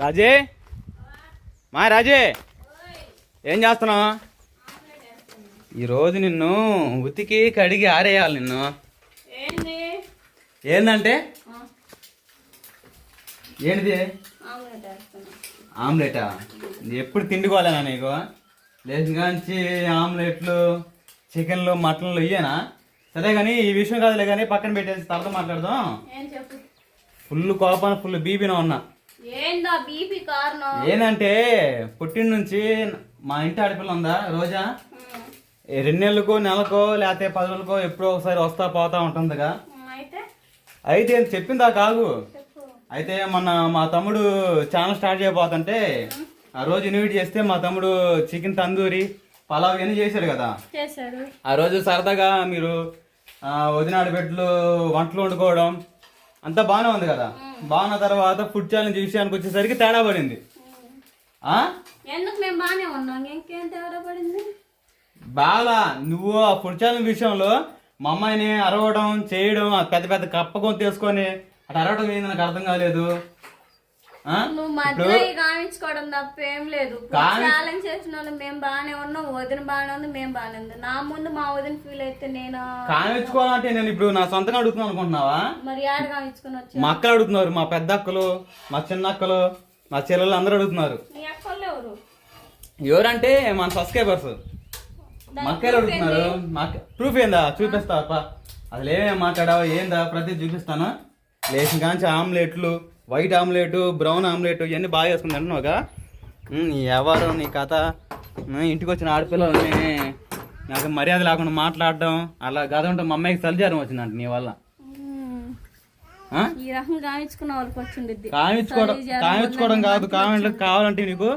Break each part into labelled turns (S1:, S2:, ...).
S1: రాజే రాజే ఏం చేస్తున్నావు? ఈరోజు నిన్ను ఉతికి కడిగి ఆరేయాలి. నిన్ను ఏందంటే ఏంటిది? ఆమ్లెటా? ఎప్పుడు తిండికోవాలేనా నీకు? లేచిన కాంచి ఆమ్లెట్లు, చికెన్లు, మటన్లు ఇయ్యేనా? సరే కానీ ఈ విషయం కాదులే కానీ పక్కన పెట్టేసి తర్వాత మాట్లాడదాం. ఫుల్ కోపం, ఫుల్ బీపీలో ఉన్నా. ఏంటంటే పుట్టిన నుంచి మా ఇంటి ఆడపిల్ల ఉందా రోజా, 2 నెలలకో నెలకో లేకపోతే 10 రోజులకో ఎప్పుడో ఒకసారి వస్తా పోతా ఉంటుందిగా. అయితే చెప్పిందా కాగు. అయితే మొన్న మా తమ్ముడు ఛానల్ స్టార్ట్ చేయబోతుంటే ఆ రోజు ఇన్వైట్ చేస్తే మా తమ్ముడు చికెన్ తందూరి, పలావ్ ఇవన్నీ చేశాడు కదా. ఆ రోజు సరదాగా మీరు వదిన ఆడబిడ్డలు వంటలు వండుకోవడం అంతా బాగానే ఉంది కదా. బాగున్న తర్వాత ఫుడ్ ఛాలెంజ్ విషయానికి వచ్చేసరికి తేడా పడింది. బాగా నువ్వు ఆ ఫుడ్ ఛాలెంజ్ విషయంలో మా అమ్మాయిని అరవడం చేయడం, పెద్ద పెద్ద కప్పకం తీసుకొని అటు అరవడం ఏంది నాకు అర్థం కాలేదు.
S2: కామించుకోవడం తప్ప ఏం లేదు. ఛాలెంజ్ చేసిన వాళ్ళు మేము బాగానే ఉన్నాం, వదిన బాగానే ఉంది, మేము బాగానే ఉంది. నా ముందు మా వదిన ఫీల్ అయితే నేను
S1: కామించుకోవాలంటే నేను ఇప్పుడు నా సొంతంగా అడుగుతున్నాను అనుకుంటున్నావా?
S2: మరి ఆడ కామించుకుని వచ్చి
S1: మా అక్కలు అడుగుతున్నారు, మా పెద్ద అక్కలు, మా చిన్న అక్కలు, మా చెల్లెలు అందరూ అడుగుతున్నారు.
S2: నీ అక్కలు ఎవరు?
S1: ఎవరంటే మన సబ్స్క్రైబర్స్. మా అక్కలు అడుగుతున్నారు. ప్రూఫ్ ఏందా? చూపిస్తా అసలు ఏమేమి మాట్లాడావో ఏందా ప్రతి చూపిస్తాను. లేచిన కాంచి ఆమ్లెట్లు, వైట్ ఆమ్లెట్, బ్రౌన్ ఆమ్లెట్ ఇవన్నీ బాగా వేసుకుని తింటున్నావుగా. నీ ఎవరు నీ కథ? ఇంటికి వచ్చిన ఆడపిల్లల్ని నాకు మర్యాద లేకుండా మాట్లాడడం అలా గద ఉంటే మా అమ్మాయికి సలిజారం వచ్చిందంట నీ వల్ల. కామించుకోవడం కాదు, కామెంట్లకు కావాలంటే నీకు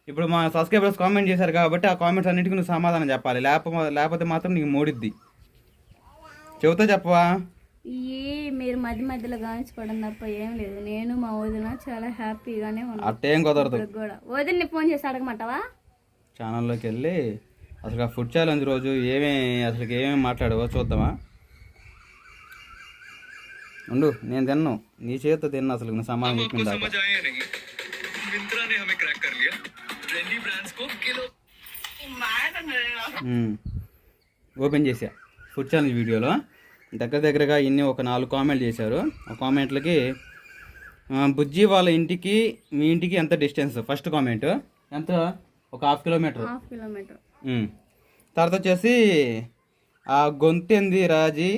S1: ఇప్పుడు మా సబ్స్క్రైబర్స్ కామెంట్ చేశారు కాబట్టి ఆ కామెంట్స్ అన్నిటికీ నువ్వు సమాధానం చెప్పాలి. లేకపోతే మాత్రం నీకు మూడిద్ది. చెబుతా చెప్పవా?
S2: మీరు మధ్య మధ్యలో గాయించుకోవడం తప్ప ఏం లేదు. నేను మా వదిన చాలా హ్యాపీగానే ఉన్నాను.
S1: అట్టేం కుదరదు.
S2: వదిన్ని ఫోన్ చేసి అడగమంటావా?
S1: ఛానల్లోకి వెళ్ళి అసలు ఆ ఫుడ్ ఛాలెంజ్ రోజు ఏమేమి మాట్లాడావో చూద్దామా? ఉండు, నేను తిన్ను, నీ చేతితో తిన్నా. అసలు నేను సమాధానం చెప్పిందా? ఓపెన్ చేసా ఫుడ్ ఛాలెంజ్ వీడియోలో. దగ్గరగా ఇన్ని ఒక 4 కామెంట్లు చేశారు. ఆ కామెంట్లకి బుజ్జి వాళ్ళ ఇంటికి మీ ఇంటికి ఎంత డిస్టెన్స్? ఫస్ట్ కామెంట్ ఎంత? ఒక 1/2 కిలోమీటర్. తర్వాత వచ్చేసి ఆ గొంతెంది రాజీ,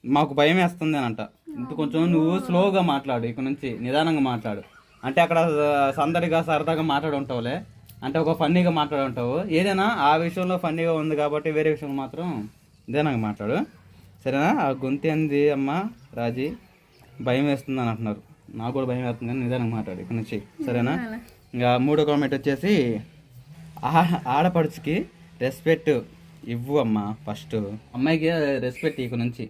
S1: మాకు భయం వేస్తుంది అని అంట. ఇంత కొంచెం నువ్వు స్లోగా మాట్లాడు, ఇక్కడ నుంచి నిదానంగా మాట్లాడు. అంటే అక్కడ సందడిగా సరదాగా మాట్లాడి ఉంటావులే, అంటే ఒక ఫన్నీగా మాట్లాడి ఉంటావు. ఏదైనా ఆ విషయంలో ఫన్నీగా ఉంది కాబట్టి వేరే విషయంలో మాత్రం నిదానంగా మాట్లాడు, సరేనా? ఆ గొంతేంది అమ్మ రాజీ, భయం వేస్తుంది అని అంటున్నారు. నాకు కూడా భయం వేస్తుంది కానీ నిదానంగా మాట్లాడు ఇక్కడ నుంచి, సరేనా? ఇంకా 3వ కామెంట్ వచ్చేసి ఆడపడుచుకి రెస్పెక్ట్ ఇవ్వు అమ్మ. ఫస్ట్ అమ్మాయికి రెస్పెక్ట్ ఇక్కడ నుంచి,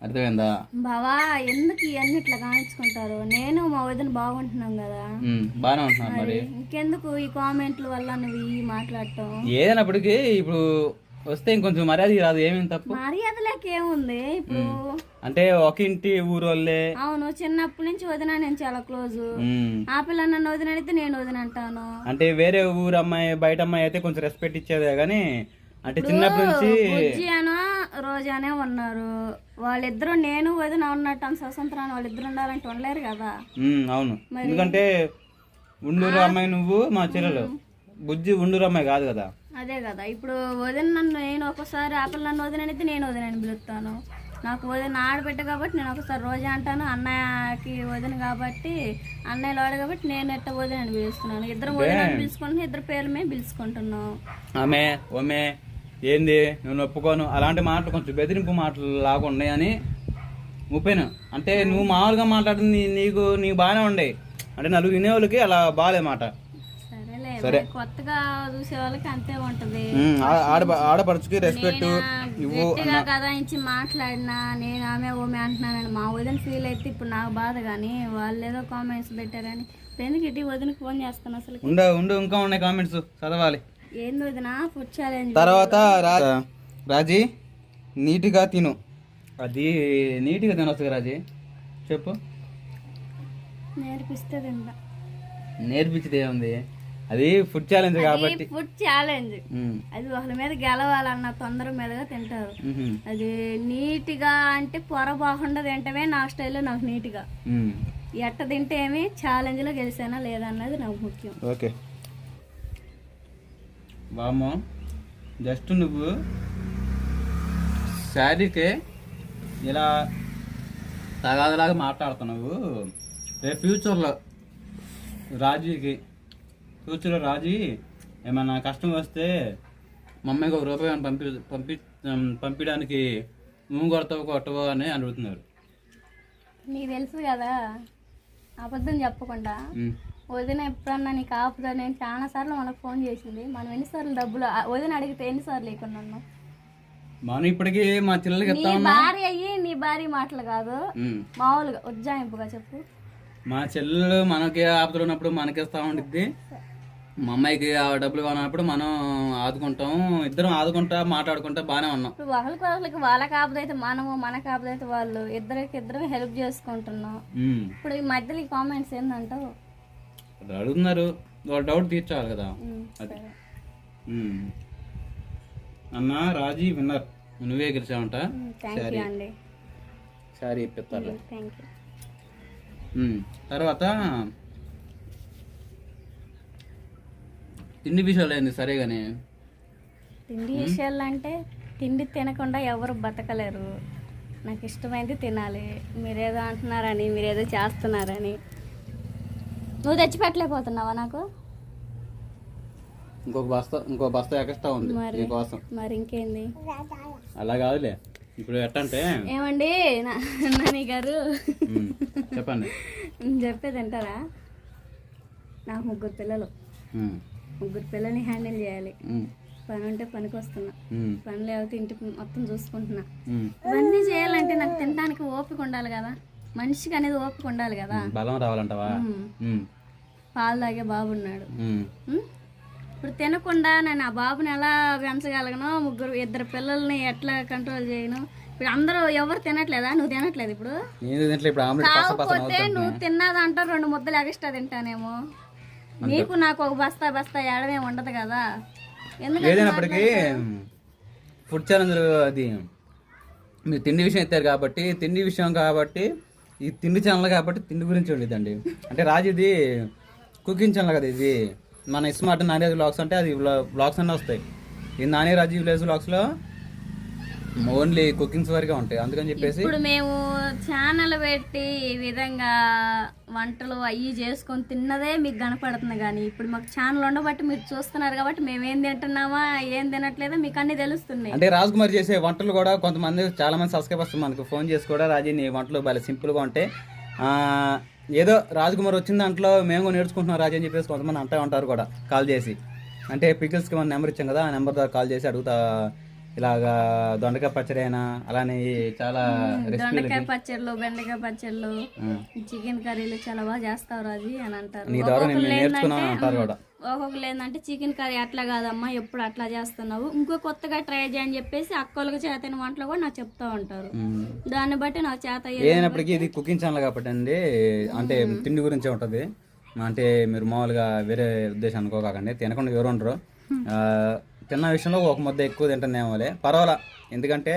S1: అర్థమైందా?
S2: బావా ఎందుకు ఇవన్నీ ఇట్లా కానించుకుంటారు? నేను మా వదిన బాగుంటున్నాం కదా.
S1: బాగానే ఉంటున్నాను. మరి
S2: ఇంకెందుకు ఈ కామెంట్ల వల్ల నువ్వు మాట్లాడటం?
S1: ఏదైనప్పటికీ ఇప్పుడు వస్తే ఇంకొంచెం మర్యాద రాదు. ఏమేమి తప్పు?
S2: మర్యాదలేకేముంది ఇప్పుడు?
S1: అంటే ఒక ఇంటి ఊరోళ్ళే.
S2: అవును, చిన్నప్పటి నుంచి వదిన నేను చాలా క్లోజ్. ఆ పిల్ల నన్ను వదిన అడిగితే నేను వదిన అంటాను.
S1: అంటే వేరే ఊరు అమ్మాయి, బయట అమ్మాయి అయితే కొంచెం రెస్పెక్ట్ ఇచ్చేదే గానీ, అంటే చిన్నప్పటి నుంచి
S2: రోజానే ఉన్నారు వాళ్ళిద్దరు. నేను వదిన ఉన్నట్టు అంత స్వతంత్రాన్ని వాళ్ళిద్దరు ఉండాలంటే ఉండలేరు కదా.
S1: అవును, ఎందుకంటే ఉండూరు అమ్మాయి నువ్వు, మా చెల్లెలు బుజ్జి ఉండూరు అమ్మాయి కాదు కదా.
S2: అదే కదా, ఇప్పుడు వదిన నన్ను, నేను ఒకసారి ఆపిల్ల నన్ను వదిన అయితే నేను వదిన అని పిలుస్తాను. నాకు వదిన ఆడబిడ్డ కాబట్టి నేను ఒకసారి రోజా అంటాను. అన్నయ్యకి వదిన కాబట్టి అన్నయ్యలు వాడు కాబట్టి నేను ఎట్ట వదిన అని పిలుస్తున్నాను. ఇద్దరు వదిన పిలుచుకుంటున్నాను, ఇద్దరు పేర్లు మేము పిలుచుకుంటున్నాం.
S1: ఆమె ఓమే ఏంది నేను ఒప్పుకోను అలాంటి మాటలు కొంచెం బెదిరింపు మాటలు లాగా ఉన్నాయని ముప్పేను. అంటే నువ్వు మామూలుగా మాట్లాడుతుంది నీకు బాగానే ఉండే, అంటే నలుగురు వినేవాళ్ళకి అలా బాగాలే మాట.
S2: సరే, కొత్తగా చూసే వాళ్ళకి అంతే ఉంటది.
S1: ఆడపడుచుకి రెస్పెక్ట్ ఇవ్వు
S2: కదా ఇచ్చి మాట్లాడినా నేను ఆమె ఓమే అంటున్నానని మా వదిన ఫీల్ అయితే ఇప్పుడు నాకు బాధ. కానీ వాళ్ళు ఏదో కామెంట్స్ పెట్టారని ఎందుకు ఇటు వదినకి ఫోన్ చేస్తాను. అసలు
S1: ఉండు ఇంకా ఉన్నాయి కామెంట్స్ చదవాలి.
S2: ఏంది వదిన ఫుడ్ ఛాలెంజ్
S1: తర్వాత రాజీ నీట్గా తిను. అది నీట్గా తినొచ్చు రాజీ, చెప్పు.
S2: నేర్పిస్తే తింటా.
S1: నేర్పించేది ఏముంది, అది ఫుడ్ ఛాలెంజ్ కాబట్టి.
S2: ఫుడ్ ఛాలెంజ్ అది ఒకరి మీద గెలవాలన్న తొందర మీదగా తింటారు. అది నీట్గా అంటే పొర బాగుండా తింటమే నా స్టైల్లో, నాకు నీట్గా ఎట్ట తింటే ఏమి ఛాలెంజ్లో గెలిచానా లేదన్నది నాకు ముఖ్యం.
S1: ఓకే బామ్మో, జస్ట్ నువ్వు శారీకే ఇలా తగాదలాగా మాట్లాడుతున్నావు. రేపు ఫ్యూచర్లో రాజీ ఏమన్నా కష్టం వస్తే మా అమ్మాయికి ₹1 పంపించడానికి నువ్వు కొట్టవో అని అడుగుతున్నారు.
S2: నీకు తెలుసు కదా, అబద్ధం చెప్పకుండా వదిన ఎప్పుడన్నా నీకు ఆపుదా, నేను చాలా సార్లు మనకు ఫోన్ చేసింది. మనం ఎన్నిసార్లు డబ్బులు వదిన అడిగితే ఎన్నిసార్లు లేకున్నాను.
S1: మనం ఇప్పటికీ మా చెల్లెలకి
S2: నీ భార్య అయ్యి నీ భార్య మాటలు కాదు, మామూలుగా ఉజ్జాయింపుగా చెప్పు.
S1: మా చెల్లెలు మనకి ఆపదలు ఉన్నప్పుడు మనకిస్తా ఉండిద్ది, మా అమ్మాయికి డబ్బులు కావాలన్నప్పుడు మనం ఆదుకుంటాం, ఇద్దరం ఆదుకుంటా మాట్లాడుకుంటా బాగానే ఉన్నాం.
S2: ఇప్పుడు ఒకరికి వాళ్ళకి ఆపదైతే మనము, మనకు ఆపదైతే వాళ్ళు, ఇద్దరం హెల్ప్ చేసుకుంటున్నాం. ఇప్పుడు ఈ మధ్యలో ఈ కామెంట్స్ ఏంటంటావు
S1: అడుగుతున్నారు, వాళ్ళ డౌట్ తీర్చాలి కదా. అది అన్న రాజీ విన్నర్, నువ్వే గెలిచావంట. సారీ ఇప్పిస్తారు. తర్వాత తిండి విషయాలు ఏంది సరే కానీ,
S2: తిండి విషయాలు అంటే తిండి తినకుండా ఎవరు బతకలేరు. నాకు ఇష్టమైంది తినాలి. మీరేదో అంటున్నారని, మీరేదో చేస్తున్నారని నువ్వు తెచ్చిపెట్టలేకపోతున్నావా నాకు?
S1: ఇంకో బస్తా ఎక్స్ట్రా ఉంది నీకోసం.
S2: మరి ఇంకేంది?
S1: అలా కాదులే, ఇప్పుడు ఎట్టంటే
S2: ఏమండి నాని గారు
S1: చెప్పండి.
S2: చెప్పేది వింటారా? నాకు 3 పిల్లలు, 3 పిల్లల్ని హ్యాండిల్ చేయాలి. పని ఉంటే పనికి వస్తున్నా, పని లేకపోతే ఇంటి మొత్తం చూసుకుంటున్నా. ఇవన్నీ చేయాలంటే నాకు తినడానికి ఓపిక ఉండాలి కదా, మనిషికి అనేది ఓపిక ఉండాలి కదా.
S1: బలం రావాలంటావా?
S2: పాలు తాగే బాబు ఉన్నాడు. ఇప్పుడు తినకుండా నేను ఆ బాబుని ఎలా పెంచగలను? 2 పిల్లల్ని ఎట్లా కంట్రోల్ చేయను? ఇప్పుడు అందరూ ఎవరు తినట్లేదా? నువ్వు తినట్లేదు ఇప్పుడు. కాకపోతే నువ్వు తిన్నదంటా 2 ముద్దలు ఎక్స్ట్రా తింటానేమో. నీకు నాకు ఒక బస్తా ఏడమే ఉండదు కదా.
S1: ఏదైనప్పటికీ ఫుడ్ ఛాలెంజ్ అది మీరు తిండి విషయం ఎత్తారు కాబట్టి, ఈ తిండి ఛానల్ కాబట్టి తిండి గురించి ఉండేదండి. అంటే రాజుది కుకింగ్ ఛానల్ కదా ఇది. మన స్మార్ట్ నాని వ్లాగ్స్ అంటే అది వ్లాగ్స్ అన్నీ వస్తాయి. ఈ నాని రాజు విలేజ్ వ్లాగ్స్లో ఓన్లీ కుకింగ్స్ వరకే ఉంటాయి. అందుకని చెప్పేసి
S2: ఇప్పుడు మేము ఛానల్ పెట్టి ఈ విధంగా వంటలు అవి చేసుకొని తిన్నదే మీకు కనపడుతుంది. కానీ ఇప్పుడు మాకు ఛానల్ ఉండబట్టి మీరు చూస్తున్నారు కాబట్టి మేము ఏం తింటున్నామా ఏం తినట్లేదో మీకు అన్ని తెలుస్తున్నాయి.
S1: అంటే రాజ్ కుమార్ చేసే వంటలు కూడా కొంతమంది చాలా మంది సబ్స్క్రైబర్స్ మనకు ఫోన్ చేసి కూడా రాజీ నీ వంటలు భలే సింపుల్గా ఉంటాయి, ఏదో రాజ్ కుమార్ వచ్చిన దాంట్లో మేము కూడా నేర్చుకుంటున్నాం రాజీ అని చెప్పేసి కొంతమంది అంటూ ఉంటారు కూడా కాల్ చేసి. అంటే పికిల్స్కి మన నెంబర్ ఇచ్చాం కదా, ఆ నెంబర్ ద్వారా కాల్ చేసి అడుగుతా ఇలాగా దొండకాయ పచ్చడి అయినా అలానే చాలా
S2: దొండకాయ పచ్చళ్ళు, బెండకాయ పచ్చళ్ళు, చికెన్ కర్రీలు చాలా బాగా చేస్తావు రాజీ అని అంటారు. ఒక్కొక్కరు ఏంటంటే చికెన్ కర్రీ అట్లా కాదమ్మా ఎప్పుడు అట్లా చేస్తున్నావు, ఇంకో కొత్తగా ట్రై చేయని చెప్పేసి అక్కలకు చేతైన వంటలు కూడా నాకు చెప్తా ఉంటారు. దాన్ని బట్టి నాకు చేత
S1: ఏదైనప్పటికీ ఇది కుకింగ్ ఛానల్ కాబట్టి అండి, అంటే తిండి గురించే ఉంటుంది. అంటే మీరు మామూలుగా వేరే ఉద్దేశం అనుకోకండి, తినకుండా ఎవరు ఉండరు. తిన్న విషయంలో ఒక ముద్ద ఎక్కువ తింటానేమోలే పర్వాలా, ఎందుకంటే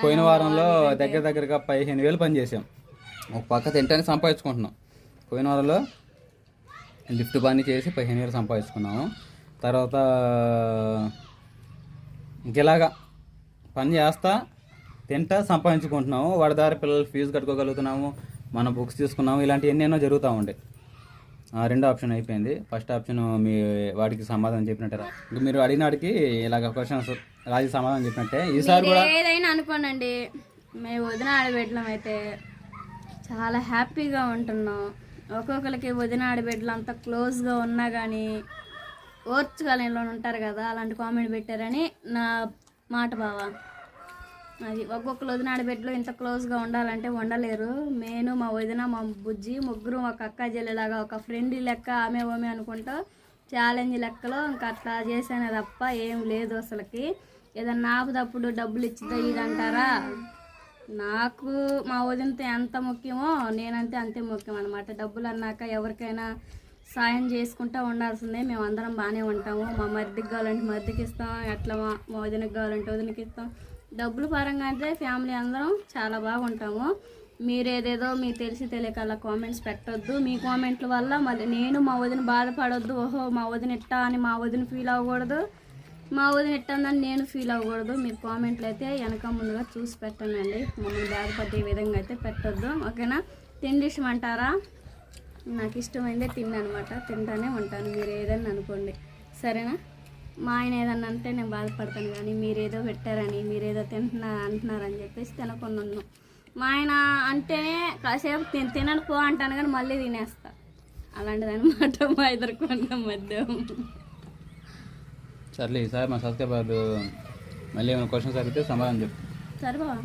S1: పోయిన వారంలో దగ్గరగా 15,000 పని చేసాం. ఒక పక్క తింటానికి సంపాదించుకుంటున్నాం. పోయిన వారంలో లిఫ్ట్ పని చేసి 15,000 సంపాదించుకున్నాము. తర్వాత ఇంకెలాగా పని చేస్తా తింటా సంపాదించుకుంటున్నాము. వాడి ద్వారా పిల్లలు ఫీజు కట్టుకోగలుగుతున్నాము, మన బుక్స్ తీసుకున్నాము, ఇలాంటివి ఎన్నెన్నో జరుగుతూ ఉండే. రెండో ఆప్షన్ అయిపోయింది. ఫస్ట్ ఆప్షన్ మీ వాడికి సమాధానం చెప్పినట్టే, మీరు అడిగిన వాడికి ఇలాగ క్వశ్చన్స్ రాజీ సమాధానం చెప్పినట్టే ఈసారి కూడా
S2: ఏదైనా అనుకోనండి. మేము వదిన ఆడబిడ్డలం అయితే చాలా హ్యాపీగా ఉంటున్నాం. ఒక్కొక్కరికి వదిన ఆడబిడ్డలు అంత క్లోజ్గా ఉన్నా కానీ ఓర్చుకోలేనిలో ఉంటారు కదా, అలాంటి కామెంట్ పెట్టారని నా మాట బావా. అది ఒక్కొక్కరు వదిన ఆడబిడ్డలు ఇంత క్లోజ్గా ఉండాలంటే ఉండలేరు. నేను మా వదిన మా బుజ్జి ముగ్గురు ఒక అక్క చెల్లెలాగా ఒక ఫ్రెండ్ లెక్క ఆమె ఓమే అనుకుంటా ఛాలెంజ్ లెక్కలో ఇంకా అట్లా చేశాను తప్ప ఏం లేదు. అసలుకి ఏదన్నా ఆపుదప్పుడు డబ్బులు ఇచ్చిద్దా ఇది అంటారా, నాకు మా వదినతో ఎంత ముఖ్యమో నేనంతే అంతే ముఖ్యం అనమాట. డబ్బులు అన్నాక ఎవరికైనా సాయం చేసుకుంటూ ఉండాల్సిందే. మేము అందరం బాగానే ఉంటాము. మా మరిదికి కావాలంటే మరిదికి ఇస్తాం, ఎట్లా మా వదినకి కావాలంటే వదినకి ఇస్తాం. డబ్బుల పరంగా అయితే ఫ్యామిలీ అందరం చాలా బాగుంటాము. మీరేదేదో మీకు తెలిసి తెలియక అలా కామెంట్స్ పెట్టొద్దు. మీ కామెంట్ల వల్ల మళ్ళీ నేను మా వదిన బాధపడొద్దు. ఓహో మా వదిన ఇట్టా అని మా వదిన ఫీల్ అవ్వకూడదు, మా వదిన ఇట్టందని నేను ఫీల్ అవ్వకూడదు. మీరు కామెంట్లు అయితే వెనక ముందుగా చూసి పెట్టండి. మమ్మల్ని బాధపడే విధంగా అయితే పెట్టొద్దు, ఓకేనా? తిండి ఇష్టం అంటారా? నాకు ఇష్టమైందే తిన్నమాట, తింటానే ఉంటాను. మీరు ఏదన్నా అనుకోండి, సరేనా? మా ఆయన ఏదన్నా అంటే నేను బాధపడతాను, కానీ మీరేదో పెట్టారని మీరేదో అంటున్నారని చెప్పేసి తినకుండా ఉన్నాను. మా ఆయన అంటేనే కాసేపు తినను పో అంటాను, కానీ మళ్ళీ తినేస్తా. అలాంటిదనమాట మా ఇద్దరు కొంత మధ్య.
S1: సర్లే ఈసారి మా సబ్స్క్రైబర్ మళ్ళీ ఏమైనా క్వశ్చన్స్ అడిగితే సమాధానం చెప్పు.
S2: సరే బాబా.